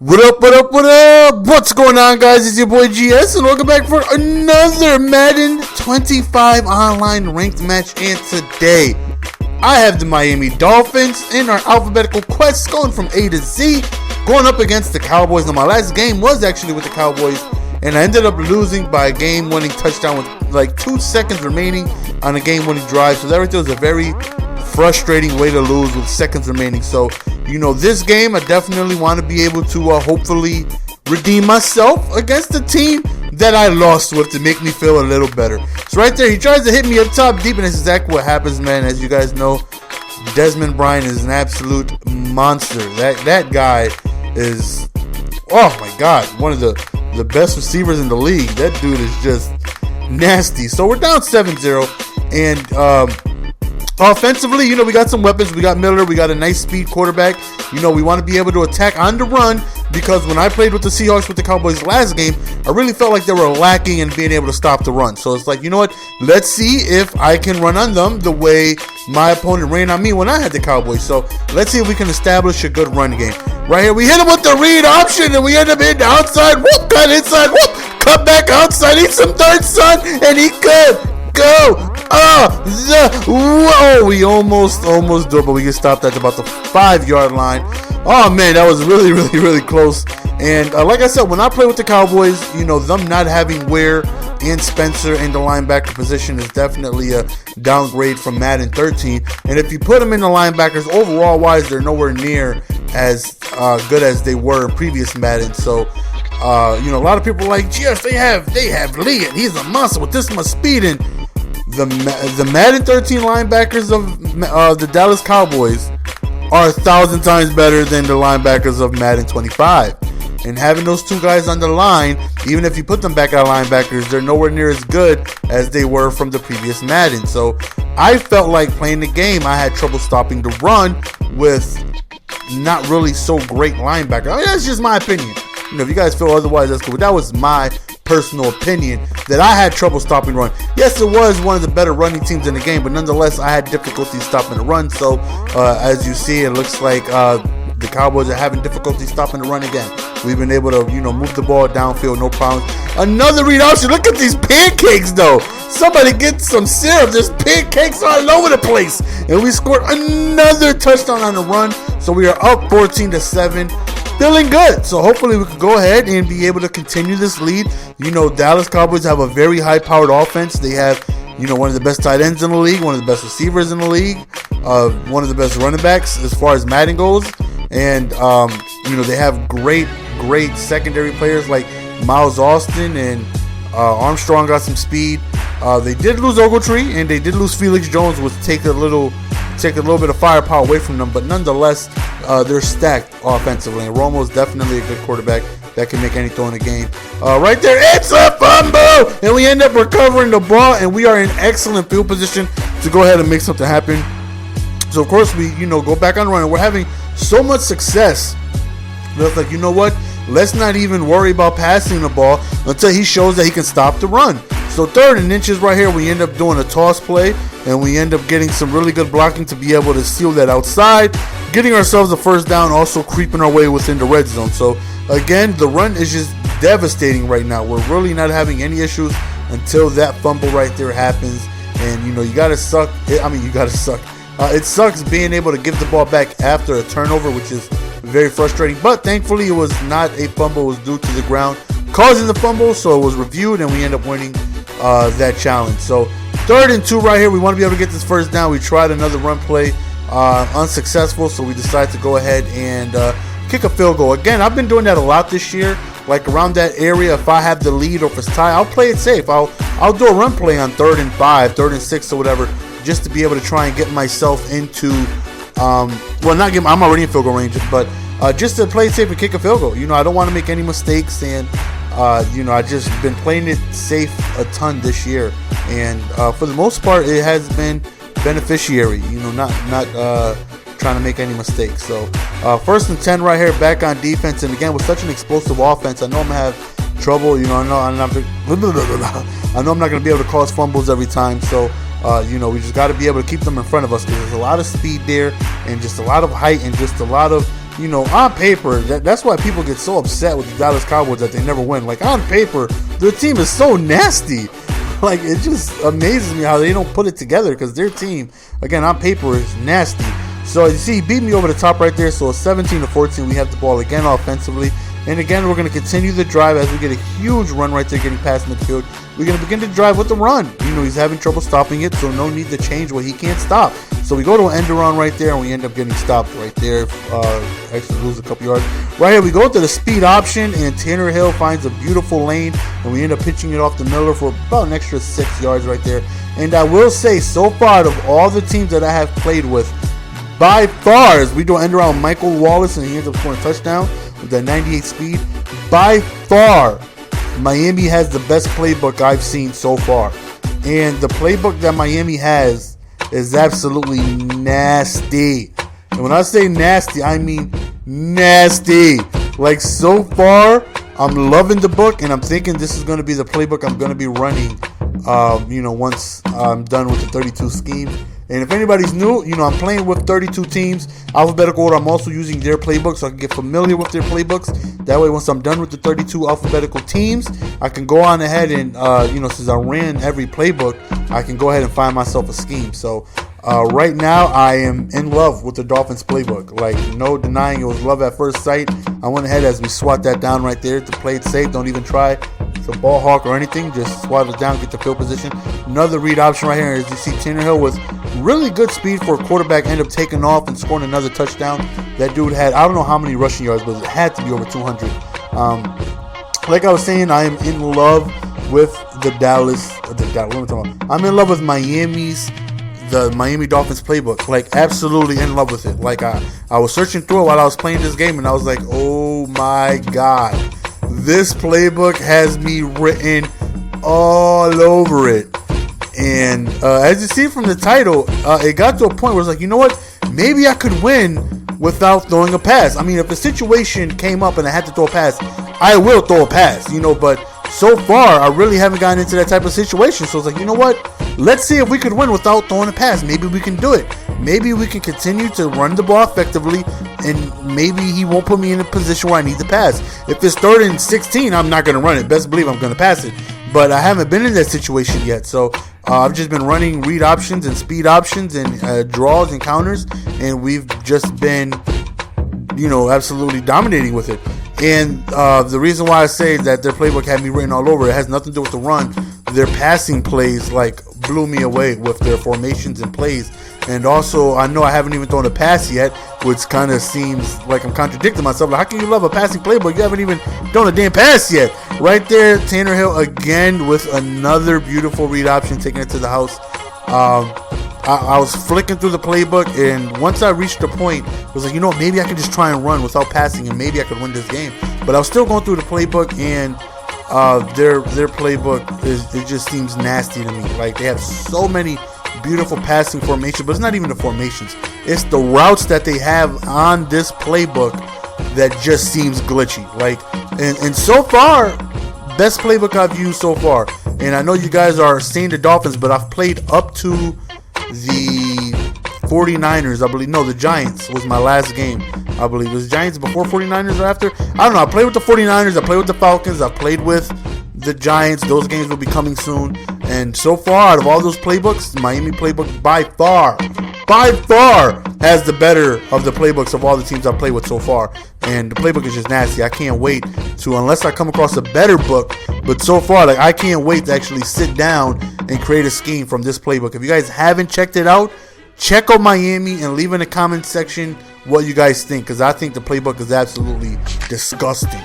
What up, what up, what up? What's going on, guys? It's your boy GS, and welcome back for another Madden 25 online ranked match. And today, I have the Miami Dolphins in our alphabetical quest going from A to Z, going up against the Cowboys. Now, my last game was actually with the Cowboys, and I ended up losing by a game-winning touchdown with like 2 seconds remaining on a game-winning drive. So that right there was a very frustrating way to lose with seconds remaining. So, you know, this game I definitely want to be able to hopefully redeem myself against the team that I lost with to make me feel a little better. So right there, he tries to hit me up top deep, and that's exactly what happens, man. As you guys know, Desmond Bryant is an absolute monster. That guy is, oh my God, one of the best receivers in the league. That dude is just nasty. So we're down 7-0, and offensively, you know, we got some weapons. We got Miller. We got a nice speed quarterback. You know, we want to be able to attack on the run, because when I played with the Seahawks with the Cowboys last game, I really felt like they were lacking in being able to stop the run. So it's like, you know what? Let's see if I can run on them the way my opponent ran on me when I had the Cowboys. So let's see if we can establish a good run game. Right here, we hit him with the read option, and we end up hitting the outside. Whoop, cut inside. Whoop, cut back outside. Eat some dirt, son, and he could go. Whoa, we almost do it, but we get stopped at about the 5-yard line. Oh man, that was really close. And like I said, when I play with the Cowboys, you know, them not having Ware and Spencer in the linebacker position is definitely a downgrade from Madden 13. And if you put them in the linebackers, overall wise, they're nowhere near as good as they were in previous Madden. So you know, a lot of people are like, yes, they have Lee, and he's a monster with this much speed. And the Madden 13 linebackers of the Dallas Cowboys are 1,000 times better than the linebackers of Madden 25. And having those two guys on the line, even if you put them back at linebackers, they're nowhere near as good as they were from the previous Madden. So I felt like playing the game, I had trouble stopping the run with not really so great linebacker. I mean, that's just my opinion. You know, if you guys feel otherwise, that's cool. But that was my personal opinion, that I had trouble stopping run. Yes, it was one of the better running teams in the game, but nonetheless, I had difficulty stopping the run. So, as you see, it looks like the Cowboys are having difficulty stopping the run again. We've been able to, you know, move the ball downfield, no problems. Another read option. Look at these pancakes, though. Somebody get some syrup. There's pancakes all over the place. And we scored another touchdown on the run. So we are up 14-7. Feeling good. So hopefully we can go ahead and be able to continue this lead. You know, Dallas Cowboys have a very high-powered offense. They have, you know, one of the best tight ends in the league, one of the best receivers in the league, one of the best running backs as far as Madden goes. And, you know, they have great secondary players like Miles Austin, and Armstrong got some speed. They did lose Ogletree, and they did lose Felix Jones, which take a little bit of firepower away from them, but nonetheless, they're stacked offensively. And Romo's definitely a good quarterback that can make any throw in the game. Right there, it's a fumble, and we end up recovering the ball, and we are in excellent field position to go ahead and make something happen. So of course we, you know, go back on run, and we're having so much success. It's like, you know what? Let's not even worry about passing the ball until he shows that he can stop the run. So 3rd and inches right here, we end up doing a toss play, and we end up getting some really good blocking to be able to seal that outside, getting ourselves a first down, also creeping our way within the red zone. So again, the run is just devastating right now. We're really not having any issues until that fumble right there happens. And, you know, you got to suck. It sucks being able to give the ball back after a turnover, which is very frustrating. But thankfully, it was not a fumble. It was due to the ground causing the fumble. So it was reviewed, and we end up winning that challenge. So 3rd and 2 right here. We want to be able to get this first down. We tried another run play, unsuccessful. So we decided to go ahead and kick a field goal. Again, I've been doing that a lot this year. Like around that area, if I have the lead or if it's tie, I'll play it safe. I'll do a run play on 3rd and 5, 3rd and 6 or whatever, just to be able to try and get myself into, well, not get, I'm already in field goal range, but just to play it safe and kick a field goal. You know, I don't want to make any mistakes, and you know, I just been playing it safe a ton this year, and for the most part, it has been beneficiary. You know, not trying to make any mistakes. So 1st and 10 right here, back on defense, and again with such an explosive offense, I know I'm gonna have trouble. You know, I know I'm not gonna be able to cause fumbles every time. So you know, we just got to be able to keep them in front of us, because there's a lot of speed there, and just a lot of height, and just a lot of on paper, that's why people get so upset with the Dallas Cowboys that they never win. Like, on paper, their team is so nasty. Like, it just amazes me how they don't put it together, because their team, again, on paper, is nasty. So, you see, he beat me over the top right there. So, 17-14, we have the ball again offensively. And again, we're going to continue the drive as we get a huge run right there getting past midfield. We're going to begin to drive with the run. He's having trouble stopping it, so no need to change what he can't stop. So we go to an end around right there, and we end up getting stopped right there. Actually lose a couple yards. Right here, we go to the speed option, and Tannehill finds a beautiful lane, and we end up pitching it off to Miller for about an extra 6 yards right there. And I will say, so far, out of all the teams that I have played with, by far, as we do an end around Michael Wallace, and he ends up scoring a touchdown with that 98 speed, by far, Miami has the best playbook I've seen so far. And the playbook that Miami has is absolutely nasty. And when I say nasty, I mean nasty. Like, so far, I'm loving the book, and I'm thinking this is going to be the playbook I'm going to be running, once I'm done with the 32 scheme. And if anybody's new, I'm playing with 32 teams, alphabetical order. I'm also using their playbooks so I can get familiar with their playbooks. That way, once I'm done with the 32 alphabetical teams, I can go on ahead and, since I ran every playbook, I can go ahead and find myself a scheme. So, right now, I am in love with the Dolphins playbook. Like, no denying it was love at first sight. I went ahead as we swat that down right there to play it safe. Don't even try to ball hawk or anything. Just swat it down, get the field position. Another read option right here. As you see, Tannehill with really good speed for a quarterback, ended up taking off and scoring another touchdown. That dude had, I don't know how many rushing yards, but it had to be over 200. Like I was saying, I am in love with the I'm in love with the Miami Dolphins playbook. Like, absolutely in love with it. Like, I was searching through it while I was playing this game, and I was like, oh my God. This playbook has me written all over it. And as you see from the title, it got to a point where it's like, you know what? Maybe I could win without throwing a pass. I mean, if a situation came up and I had to throw a pass, I will throw a pass, but so far, I really haven't gotten into that type of situation. So it's like, you know what? Let's see if we could win without throwing a pass. Maybe we can do it. Maybe we can continue to run the ball effectively, and maybe he won't put me in a position where I need to pass. If it's 3rd and 16, I'm not going to run it. Best believe I'm going to pass it. But I haven't been in that situation yet. So I've just been running read options and speed options and draws and counters, and we've just been, absolutely dominating with it. And the reason why I say that their playbook had me written all over, it has nothing to do with the run. Their passing plays, blew me away with their formations and plays. And also, I know I haven't even thrown a pass yet, which kind of seems like I'm contradicting myself. Like, how can you love a passing playbook? You haven't even thrown a damn pass yet. Right there, Tannehill again with another beautiful read option, taking it to the house. I was flicking through the playbook, and once I reached the point, I was like, maybe I can just try and run without passing, and maybe I could win this game. But I was still going through the playbook, and their playbook it just seems nasty to me. Like, they have so many beautiful passing formations, but it's not even the formations. It's the routes that they have on this playbook that just seems glitchy. Like, and so far, best playbook I've used so far. And I know you guys are seeing the Dolphins, but I've played up to the 49ers, I believe. No, the Giants was my last game, I believe. Was Giants before 49ers or after? I don't know. I played with the 49ers. I played with the Falcons. I played with the Giants. Those games will be coming soon. And so far, out of all those playbooks, Miami playbook by far has the better of the playbooks of all the teams I've played with so far. And the playbook is just nasty. I can't wait to, unless I come across a better book, but so far, I can't wait to actually sit down and create a scheme from this playbook. If you guys haven't checked it out, check out Miami and leave in the comment section what you guys think, because I think the playbook is absolutely disgusting.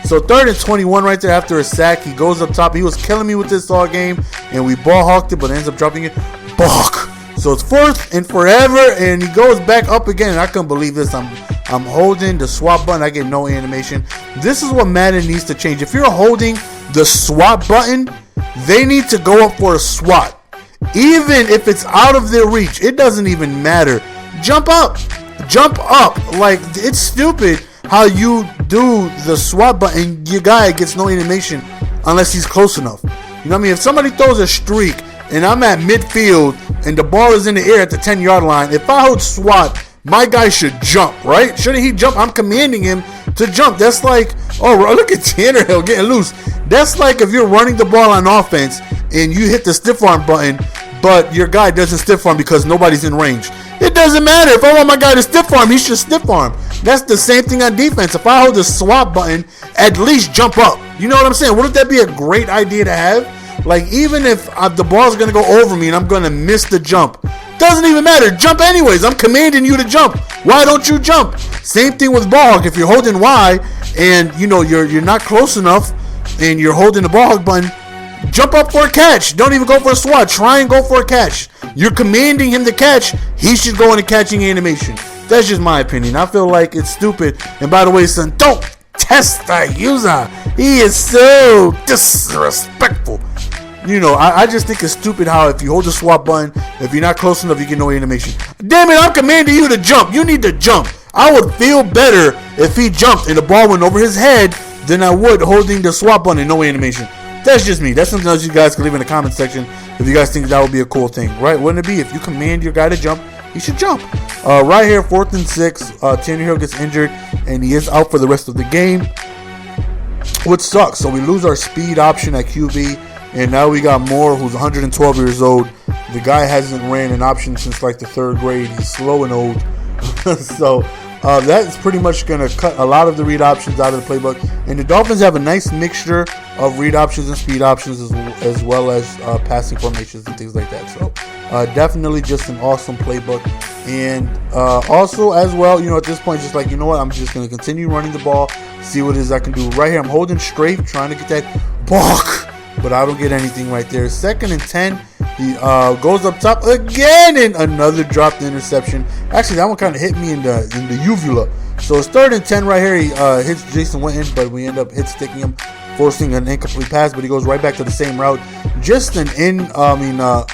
So 3rd and 21 right there after a sack. He goes up top. He was killing me with this all game, and we ball hawked it, but ends up dropping it. Balk. So it's 4th and forever, and he goes back up again, and I couldn't believe this. I'm holding the swap button. I get no animation. This is what Madden needs to change. If you're holding the swap button, they need to go up for a swat. Even if it's out of their reach, it doesn't even matter. Jump up. Jump up. Like, it's stupid how you do the swap button. Your guy gets no animation unless he's close enough. You know what I mean? If somebody throws a streak and I'm at midfield and the ball is in the air at the 10-yard line, if I hold SWAT, my guy should jump, right? Shouldn't he jump? I'm commanding him to jump. That's like, oh, look at Tannehill getting loose. That's like if you're running the ball on offense and you hit the stiff arm button, but your guy doesn't stiff arm because nobody's in range. It doesn't matter. If I want my guy to stiff arm, he should stiff arm. That's the same thing on defense. If I hold the swap button, at least jump up. You know what I'm saying? Wouldn't that be a great idea to have? Like, even if the ball's going to go over me and I'm going to miss the jump, doesn't even matter. Jump anyways. I'm commanding you to jump. Why don't you jump? Same thing with ball hawk. If you're holding Y and, you know, you're not close enough and you're holding the ball hawk button, jump up for a catch. Don't even go for a swat. Try and go for a catch. You're commanding him to catch. He should go into catching animation. That's just my opinion. I feel like it's stupid. And by the way, son, don't test the user. He is so disrespectful. You know, I just think it's stupid how if you hold the swap button, if you're not close enough, you get no animation. Damn it, I'm commanding you to jump. You need to jump. I would feel better if he jumped and the ball went over his head than I would holding the swap button and no animation. That's just me. That's something else you guys can leave in the comment section if you guys think that would be a cool thing, right? Wouldn't it be? If you command your guy to jump, he should jump. Right here, 4th and 6. Tannehill gets injured, and he is out for the rest of the game, which sucks. So we lose our speed option at QB, and now we got Moore, who's 112 years old. The guy hasn't ran an option since like the 3rd grade. He's slow and old. So that's pretty much going to cut a lot of the read options out of the playbook. And the Dolphins have a nice mixture of read options and speed options as well as passing formations and things like that. So definitely just an awesome playbook. And also as well, you know, at this point, just like, you know what, I'm just going to continue running the ball, see what it is I can do. Right here, I'm holding straight, trying to get that balk, but I don't get anything right there. 2nd and 10. He goes up top again, and another dropped interception. Actually, that one kind of hit me in the uvula. So it's 3rd and 10 right here. He hits Jason Witten, but we end up sticking him, forcing an incomplete pass. But he goes right back to the same route. Just an out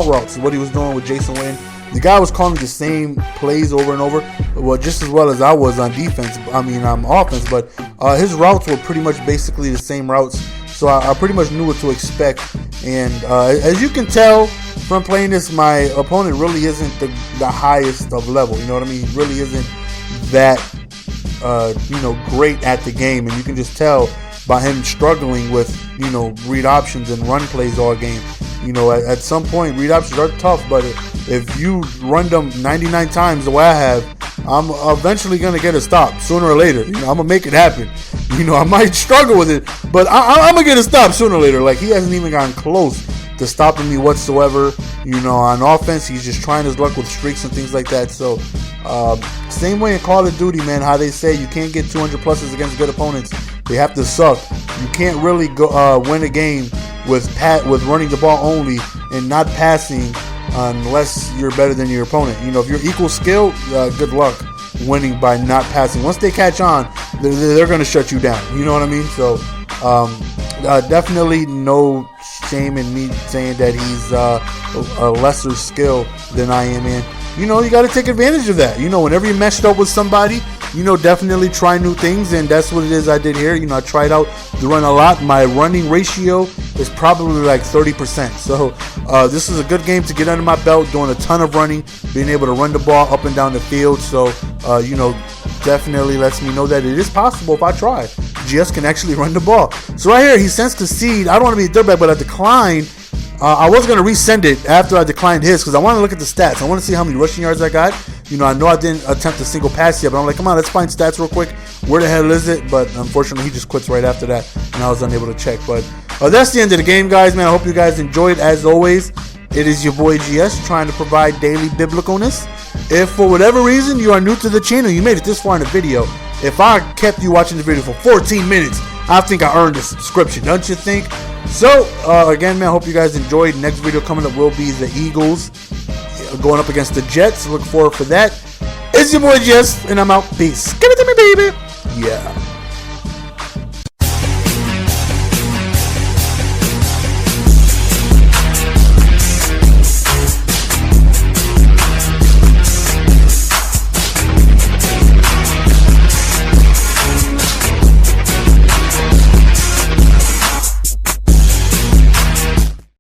route is what he was doing with Jason Witten. The guy was calling the same plays over and over, well, just as well as I was on defense. Offense, but his routes were pretty much basically the same routes. So I pretty much knew what to expect. And as you can tell from playing this, my opponent really isn't the highest of level. You know what I mean? He really isn't that, great at the game. And you can just tell by him struggling with, read options and run plays all game. You know, at some point, read options are tough. But if you run them 99 times the way I have, I'm eventually going to get a stop sooner or later. I'm going to make it happen. I might struggle with it, but I'm going to get a stop sooner or later. Like, he hasn't even gotten close to stopping me whatsoever. On offense, he's just trying his luck with streaks and things like that. So, same way in Call of Duty, man, how they say you can't get 200 pluses against good opponents. They have to suck. You can't really go win a game with running the ball only and not passing unless you're better than your opponent. If you're equal skill, good luck winning by not passing. Once they catch on, they're going to shut you down. You know what I mean? So definitely no shame in me saying that he's a lesser skill than I am in. You got to take advantage of that. Whenever you're matched up with somebody, definitely try new things, and that's what it is I did here. I tried out the run a lot. My running ratio is probably like 30%. So this is a good game to get under my belt, doing a ton of running, being able to run the ball up and down the field. So, definitely lets me know that it is possible if I try. GS can actually run the ball. So right here, he sends concede. I don't want to be a dirtbag, but I declined. I was going to resend it after I declined his because I want to look at the stats. I want to see how many rushing yards I got. I know I didn't attempt a single pass yet, but I'm like, come on, let's find stats real quick. Where the hell is it? But unfortunately, he just quits right after that, and I was unable to check. But that's the end of the game, guys, man. I hope you guys enjoyed. As always, it is your boy GS trying to provide daily biblicalness. If for whatever reason you are new to the channel, you made it this far in the video, if I kept you watching the video for 14 minutes, I think I earned a subscription, don't you think? So, again, man, I hope you guys enjoyed. Next video coming up will be the Eagles going up against the Jets. Look forward for that. It's your boy Jess, and I'm out. Peace. Give it to me, baby. Yeah.